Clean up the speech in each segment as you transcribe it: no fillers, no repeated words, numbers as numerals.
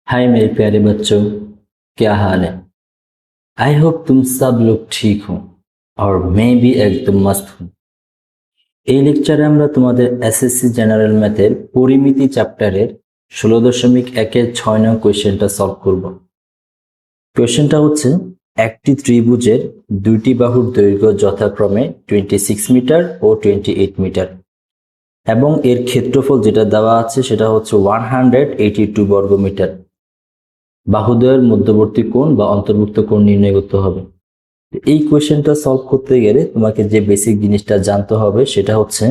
हाय मेरे प्यारे बच्चों, क्या हाल है। आई होप तुम सब लोग ठीक हो और मैं भी एकदम मस्त हूँ। এই লেকচারে আমরা তোমাদের এসএসসি জেনারেল ম্যাথের পরিমিতি চ্যাপ্টারের 16.1-এর 6 নং কোয়েশ্চেনটা সলভ করব। কোয়েশ্চেনটা হচ্ছে একটি ত্রিভুজের দুইটি বাহুর দৈর্ঘ্য যথাক্রমে 26 মিটার ও 28 মিটার এবং এর ক্ষেত্রফল যেটা দেওয়া আছে সেটা হচ্ছে 182 বর্গ মিটার। বাহুদ্বয়ের মধ্যবর্তী কোণ বা অন্তর্ভুক্ত কোণ নির্ণয় করতে হবে। এই কোয়েশ্চেনটা সলভ করতে গেলে তোমাকে যে বেসিক জিনিসটা জানতে হবে সেটা হচ্ছে,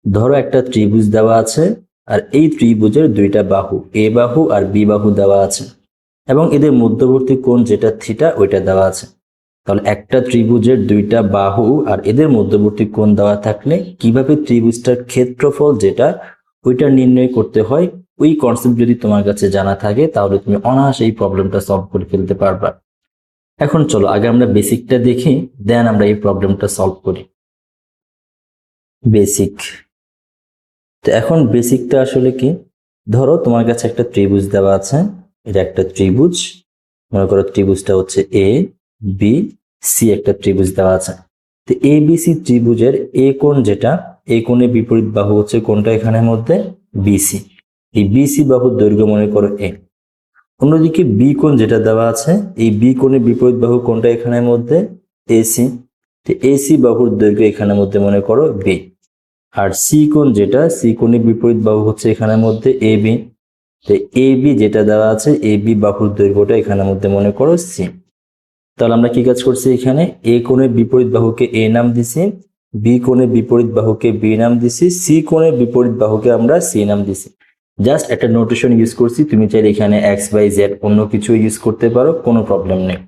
ধরো একটা ত্রিভুজ দেওয়া আছে আর এই ত্রিভুজের দুইটা বাহু, এ বাহু আর বি বাহু দেওয়া আছে এবং এদের মধ্যবর্তী কোণ যেটা থিটা ওইটা দেওয়া আছে। তাহলে একটা ত্রিভুজের দুইটা বাহু আর এদের মধ্যবর্তী কোণ দেওয়া থাকলে কিভাবে ত্রিভুজটার ক্ষেত্রফল যেটা ওইটা নির্ণয় করতে হয়, ওই কনসেপ্ট যদি তোমার কাছে জানা থাকে তাহলে তুমি অনায়াসে এই প্রবলেমটা সলভ করে ফেলতে পারবা। এখন চলো আগে আমরা বেসিকটা দেখি, দেন আমরা এই প্রবলেমটা সলভ করি। বেসিক। তো এখন বেসিকটা আসলে কি, ধরো তোমার কাছে একটা ত্রিভুজ দেওয়া আছে, এটা একটা ত্রিভুজ, মনে করো ত্রিভুজটা হচ্ছে এ বি সি, একটা ত্রিভুজ দেওয়া আছে। তো এ বি সি ত্রিভুজের এ কোণ যেটা, এই কোণের বিপরীত বাহু হচ্ছে কোনটা এখানের মধ্যে, বিসি। এই বিসি বাহুর দৈর্ঘ্য মনে করো এ। অন্যদিকে বি কোণ যেটা দেওয়া আছে, এই বি কোণের বিপরীত বাহু কোনটা এখানের মধ্যে, এসি। তো এসি বাহুর দৈর্ঘ্য এখানের মধ্যে মনে করো বি। আর সি কোণ যেটা, সি কোণের বিপরীত বাহু হচ্ছে এখানের মধ্যে এ বি। তো এ বি যেটা দেওয়া আছে, এ বি বাহুর দৈর্ঘ্যটা এখানের মধ্যে মনে করো সি। তাহলে আমরা কি কাজ করছি, এখানে এ কোণের বিপরীত বাহুকে এ নাম দিছি, বি কোণের বিপরীত বাহুকে বি নাম দিছি, সি কোণের বিপরীত বাহুকে আমরা সি নাম দিছি। জাস্ট একটা নোটেশন ইউজ করছি, তুমি চাইলে এখানে এক্স বাই জেড অন্য কিছু ইউজ করতে পারো, কোনো প্রবলেম নেই।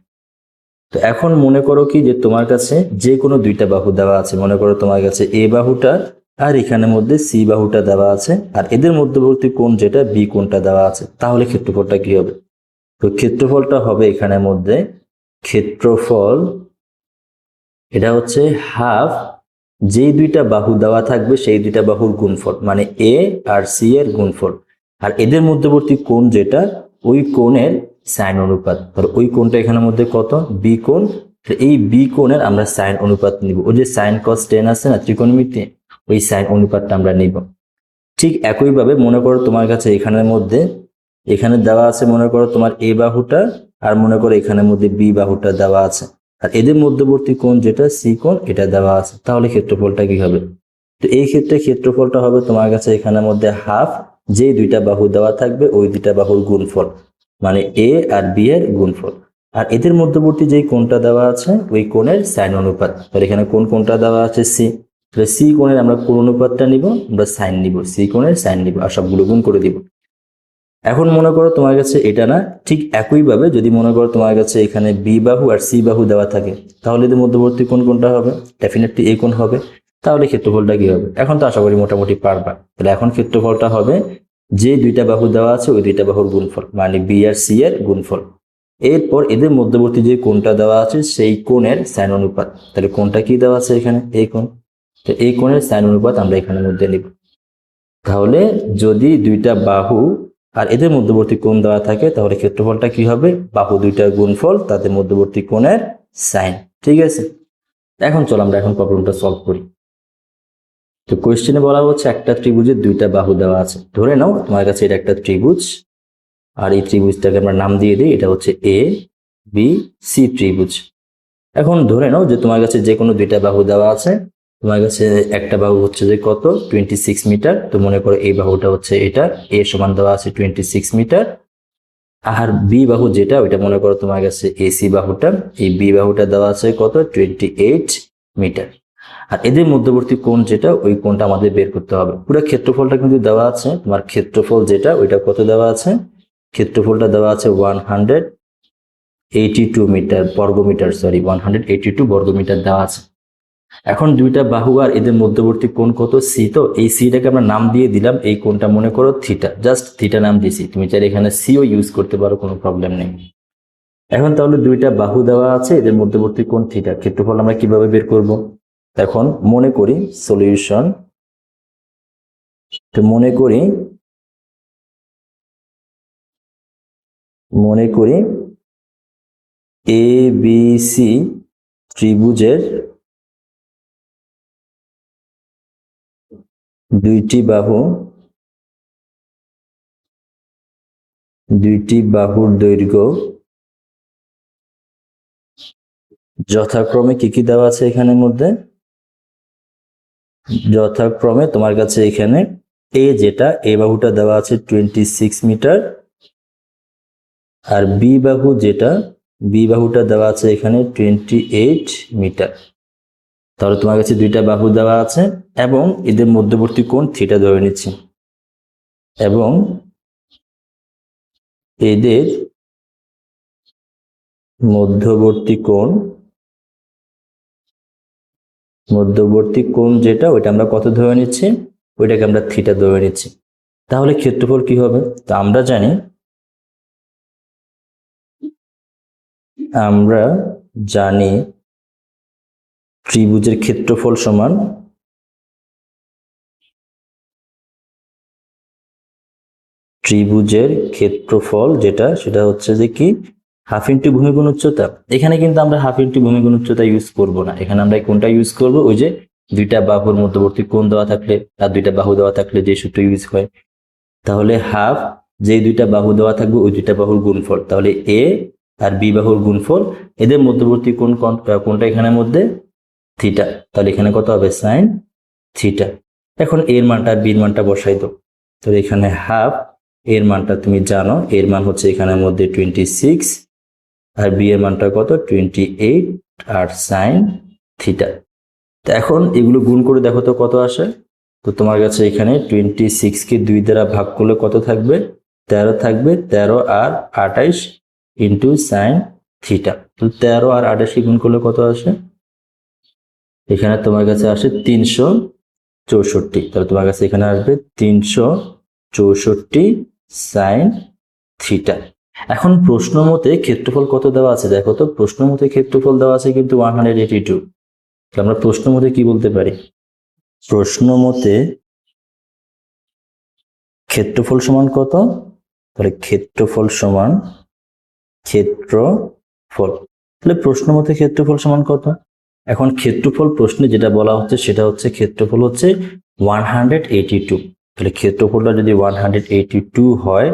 তো এখন মনে করো কি যে তোমার কাছে যে কোনো দুইটা বাহু দেওয়া আছে, মনে করো তোমার কাছে এ বাহুটা আর এখানের মধ্যে সি বাহুটা দেওয়া আছে আর এদের মধ্যবর্তী কোণ যেটা বি কোণটা দেওয়া আছে, তাহলে ক্ষেত্রফলটা কি হবে? তো ক্ষেত্রফলটা হবে এখানের মধ্যে, ক্ষেত্রফল এটা হচ্ছে হাফ যেই দুইটা বাহু দেওয়া থাকবে সেই দুইটা বাহুর গুণফল, মানে এ আর সি এর গুণফল। আর এদের মধ্যবর্তী কোণ যেটা, ওই কোণের সাইন অনুপাত। ধরো ওই কোণটা এখানের মধ্যে কত, বি কোণ। এই বি কোণের আমরা সাইন অনুপাত নিব, ওই যে সাইন কস টেন আছে না ত্রিকোণমিতি, ওই সাইন অনুপাতটা আমরা নিব। ঠিক একইভাবে মনে করো তোমার কাছে এখানের মধ্যে, এখানে দেওয়া আছে মনে করো তোমার এ বাহুটা আর মনে করো এখানের মধ্যে বি বাহুটা দেওয়া আছে আর এদের মধ্যবর্তী কোণ যেটা সি কোণ এটা দেওয়া আছে, তাহলে ক্ষেত্রফলটা কি হবে? তো এই ক্ষেত্রে ক্ষেত্রফলটা হবে তোমার কাছে এখানের মধ্যে হাফ যে দুইটা বাহু দেওয়া থাকবে ওই দুইটা বাহুর গুণফল, মানে এ আর বি এর গুণফল। আর এদের মধ্যবর্তী যে কোণটা দেওয়া আছে ওই কোণের সাইন অনুপাত। তাহলে এখানে কোন কোণটা দেওয়া আছে, সি। তাহলে সি কোণের আমরা কোন অনুপাতটা নিব, আমরা সাইন নিব, সি কোণের সাইন নিব আর সবগুলো গুণ করে দিব। এখন মনে করো তোমার কাছে এটা না, ঠিক একইভাবে যদি মনে করো তোমার কাছে এখানে বি বাহু আর সি বাহু দেওয়া থাকে, তাহলে এদের মধ্যবর্তী কোণ কোনটা হবে? ডেফিনেটলি এই কোণ হবে। তাহলে ক্ষেত্রফলটা কি হবে? এখন তো আশা করি মোটামুটি পারবা। তাহলে এখন ক্ষেত্রফলটা হবে যে দুইটা বাহু দেওয়া আছে ওই দুইটা বাহুর গুণফল, মানে বি আর সি এর গুণফল। এরপর এদের মধ্যবর্তী যে কোণটা দেওয়া আছে সেই কোণের সাইন অনুপাত। তাহলে কোণটা কি দেওয়া আছে এখানে, এই কোণ। তো এই কোণের সাইন অনুপাত আমরা এখানের মধ্যে নিব। তাহলে যদি দুইটা বাহু আর এদের মধ্যবর্তী কোণ দেওয়া থাকে তাহলে ক্ষেত্রফলটা কি হবে, বাহু দুইটার গুণফল তাদের মধ্যবর্তী কোণের সাইন। ঠিক আছে, এখন চলো আমরা এখন প্রবলেমটা সলভ করি। তো কোয়েশ্চেনে বলা হচ্ছে একটা ত্রিভুজের দুইটা বাহু দেওয়া আছে। ধরে নাও তোমার কাছে এটা একটা ত্রিভুজ আর এই ত্রিভুজটাকে আমরা নাম দিয়ে দিই, এটা হচ্ছে এ বি সি ত্রিভুজ। এখন ধরে নাও যে তোমার কাছে যে কোনো দুইটা বাহু দেওয়া আছে, তোমার কাছে একটা বাহু হচ্ছে যে কত, 26 মিটার। তো মনে করো এই বাহুটা হচ্ছে এটা, এ সমান দেওয়া আছে 26 মিটার। আর বি বাহু যেটা ওইটা মনে করো তোমার কাছে এসি বাহুটা, এই বি বাহুটা দেওয়া আছে কত, 28 মিটার। আর এদের মধ্যবর্তী কোণ যেটা ওই কোণটা আমাদের বের করতে হবে। পুরো ক্ষেত্রফলটা কিন্তু দেওয়া আছে, তোমার ক্ষেত্রফল যেটা ওইটা কত দেওয়া আছে, ক্ষেত্রফলটা দেওয়া আছে 182 মিটার বর্গমিটার, সরি 182 বর্গমিটার দেওয়া আছে। এখন দুইটা বাহু আর এদের মধ্যবর্তী কোণ কত, সি। তো এই সিটাকে আমরা নাম দিয়ে দিলাম, এই কোণটা মনে করো থিটা, জাস্ট থিটা নাম দিছি। তুমি চাইলে এখানে সিও ইউজ করতে পারো, কোনো প্রবলেম নেই। এখন তাহলে দুইটা বাহু দেওয়া আছে, এদের মধ্যবর্তী কোণ থিটা, ক্ষেত্রফল আমরা কিভাবে বের করব? এখন মনে করি সলিউশন। তো মনে করি মনে করি এ বি সি ত্রিভুজের দুইটি বাহুর দৈর্ঘ্য যথাক্রমে কি কি দেওয়া আছে এখানের মধ্যে? যথাক্রমে তোমার কাছে এখানে এ যেটা এ বাহুটা দেওয়া আছে 26 মিটার, আর বি বাহুটা দেওয়া আছে এখানে 28 মিটার। তাহলে তোমার কাছে দুইটা বাহু দেওয়া আছে এবং এদের মধ্যবর্তী কোণ থিটা ধরে নিচ্ছি, এবং এদের মধ্যবর্তী কোণ যেটা ওইটা আমরা কত ধরে নিচ্ছি? ওইটাকে আমরা থিটা ধরে নিচ্ছি। তাহলে ক্ষেত্রফল কি হবে? তো আমরা জানি ত্রিভুজের ক্ষেত্রফল সমান সেটা হচ্ছে যে কি হাফ ইন্টু ভূমি গুণ উচ্চতা। এখানে কিন্তু আমরা হাফ ইন্টু ভূমি গুণ উচ্চতা ইউজ করব না, এখানে আমরা কোনটা ইউজ করব? ওই যে দুইটা বাহুর মধ্যবর্তী কোণ দেওয়া থাকলে আর দুইটা বাহু দেওয়া থাকলে যে সূত্র ইউজ হয়। তাহলে হাফ যে দুইটা বাহু দেওয়া থাকবে ওই দুইটা বাহুর গুণফল, তাহলে এ আর বি বাহুর গুণফল, এদের মধ্যবর্তী কোণটা এখানের মধ্যে থিটা, তাহলে এখানে কত হবে? Sine theta. এখন এর মানটা আর বির মানটা বসাই দাও। তো এখানে হাফ, এর মানটা তুমি জানো, এর মান হচ্ছে এখানের মধ্যে 26 আর বি এর মানটা কত? 28 আর সাইন থিটা। তো এখন এগুলো গুণ করে দেখো তো কত আসে। তো তোমার কাছে এখানে 26 কে 2 দ্বারা ভাগ করলে কত থাকবে? 13 থাকবে। 13 আর 28 ইন্টু সাইন থিটা। তো 13 আর 28 গুণ করলে কত আসে? এখানে তোমার কাছে আসে 364। তাহলে তোমার কাছে এখানে আসবে 364 সাইন থিটা। এখন প্রশ্ন মতে ক্ষেত্রফল কত দেওয়া আছে দেখো তো। প্রশ্ন মতে ক্ষেত্রফল দেওয়া আছে কিন্তু 182। আমরা প্রশ্ন মতে কি বলতে পারি? প্রশ্ন মতে ক্ষেত্রফল সমান কত? তাহলে ক্ষেত্রফল সমান তাহলে প্রশ্ন মতে ক্ষেত্রফল সমান কত? এখন ক্ষেত্রফল প্রশ্নে যেটা বলা হচ্ছে সেটা হচ্ছে ক্ষেত্রফল হচ্ছে 182। তাহলে ক্ষেত্রফলটা যদি 182 হয়,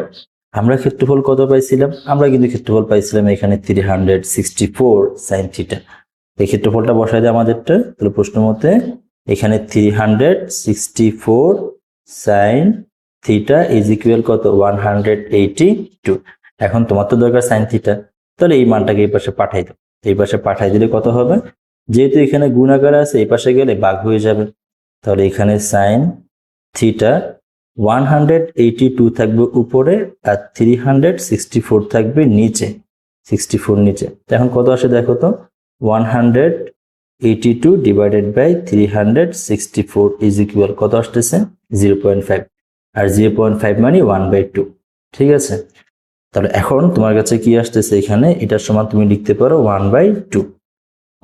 আমরা ক্ষেত্রফল কত পাইছিলাম? আমরা কিন্তু ক্ষেত্রফল পাইছিলাম এখানে 364 সাইন থিটা। এই ক্ষেত্রফলটা বসাই দেয় আমাদেরটা। তাহলে প্রশ্ন মতে এখানে 364 সাইন থিটা ইজ ইকুয়াল কত? 182। এখন তোমার তো দরকার সাইন থিটা, তাহলে এই মানটাকে এই পাশে পাঠাই দাও। এই পাশে পাঠাই দিলে কত হবে? যেহেতু এখানে গুণ আকারে আছে, এই পাশে গেলে ভাগ হয়ে যাবে। তাহলে এখানে সাইন থিটা 182 থাকবে উপরে আর 364 থাকবে নিচে, 64 নিচে। এখন কত আসে দেখো তো? 182 ডিভাইডেড বাই 364 ইজ ইকুয়াল কত আসতেছে? 0.5। আর 0.5 মানে 1/2। ঠিক আছে, তাহলে এখন তোমার কাছে কি আসতেছে? এখানে এটার সমান তুমি লিখতে পারো 1/2।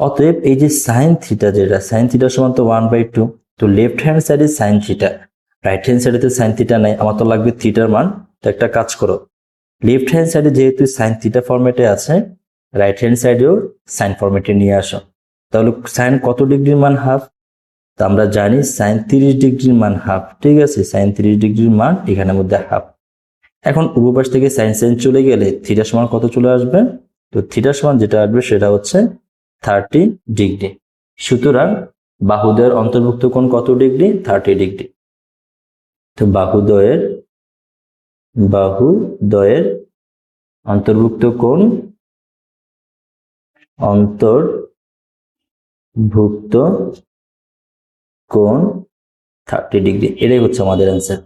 অতএব এই যে সাইন থিটা, যেটা সাইন থিটার সমান তো 1/2। তো লেফট হ্যান্ড সাইডে সাইন থিটা, রাইট হ্যান্ড সাইডে তো সাইন থিটা নাই, আমার তো লাগবে থিটার মান। তো একটা কাজ করো, লেফট হ্যান্ড সাইডে যেহেতু সাইন থিটা ফরম্যাটে আছে, রাইট হ্যান্ড সাইডেও সাইন ফরম্যাটে নিয়ে আসো। তাহলে সাইন কত ডিগ্রির মান? হাফ। তো আমরা জানি সাইন 30 ডিগ্রির মান হাফ। ঠিক আছে, সাইন 30 ডিগ্রির মান এখানের মধ্যে হাফ। এখন উপপাশ থেকে সাইন সাইন চলে গেলে থিটার সমান কত চলে আসবে? তো থিটার সমান যেটা আসবে সেটা হচ্ছে 30 ডিগ্রি। সুতরাং বাহুদ্বয়ের অন্তর্ভুক্ত কোণ কত ডিগ্রি? 30 ডিগ্রি। তো বাহুদ্বয়ের অন্তর্ভুক্ত কোণ 30 ডিগ্রি। এটাই হচ্ছে আমাদের অ্যান্সার।